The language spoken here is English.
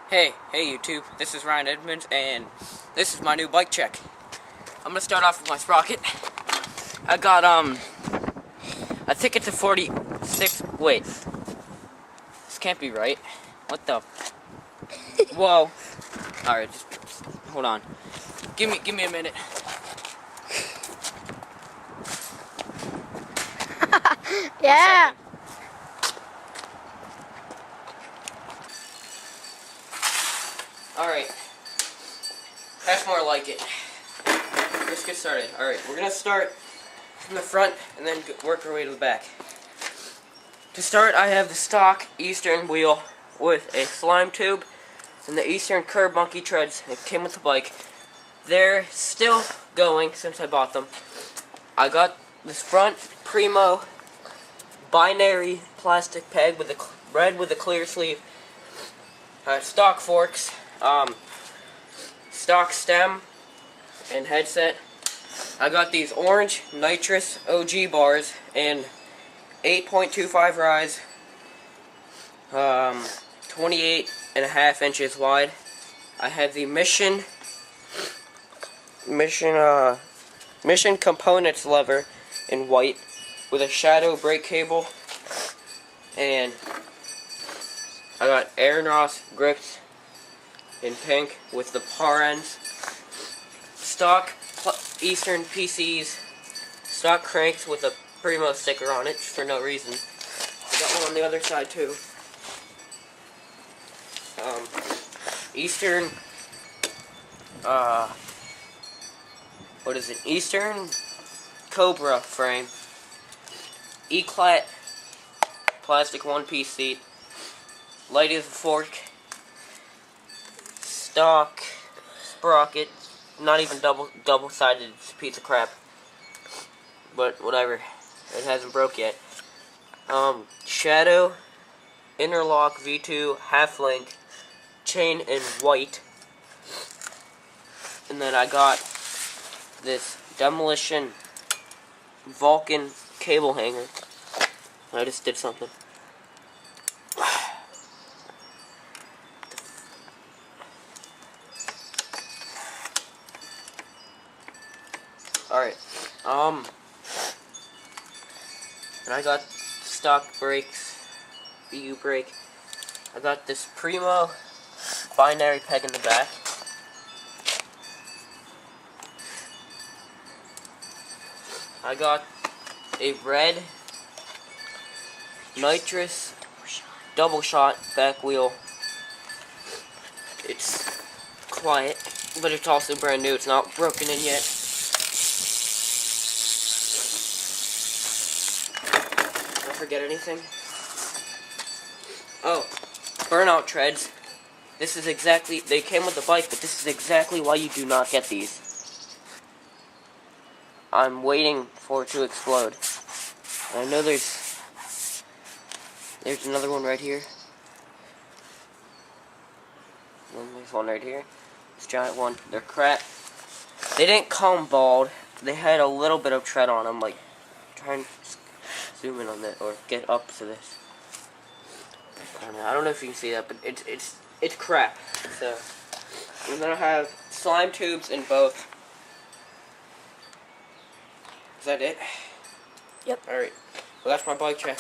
Hey YouTube, this is Ryan Edmonds, and this is my new bike check. I'm gonna start off with my sprocket. I got, I think it's a 46, wait. This can't be right. What the? Whoa. Alright, just, hold on. Give me a minute. Yeah. Alright. That's more like it. Let's get started. Alright, we're gonna start from the front and then work our way to the back. To start, I have the stock Eastern wheel with a slime tube and the Eastern Curb Monkey treads. It came with the bike. They're still going since I bought them. I got this front Primo binary plastic peg with a red with a clear sleeve. Stock forks, stock stem and headset. I got these orange nitrous OG bars and 8.25 rise, 28.5 inches wide. I have the Mission components lever in white with a shadow brake cable, and I got Aaron Ross grips in pink with the par ends. Stock Eastern PCs, stock cranks with a Primo sticker on it for no reason. I got one on the other side too. Eastern, what is it? Eastern Cobra frame. Eclat plastic one-piece seat. Light as a fork. Stock sprocket. Not even double-sided. It's a piece of crap. But whatever. It hasn't broke yet. Shadow interlock V2 half link chain in white. And then I got this Demolition Vulcan cable hanger. I just did something. Alright, and I got stock brakes, BU brake. I got this Primo binary peg in the back. I got a red nitrous double shot back wheel. It's quiet, but it's also brand new. It's not broken in yet. Did I forget anything? Oh, burnout treads. This is exactly, they came with the bike, but this is exactly why you do not get these. I'm waiting for it to explode. I know there's another one right here. There's one right here. This giant one. They're crap. They didn't come bald. They had a little bit of tread on them. Like, try and zoom in on that or get up to this. I don't know if you can see that, but it's crap. So I'm gonna have slime tubes in both. Is that it? Yep. Alright. Well, that's my bike check.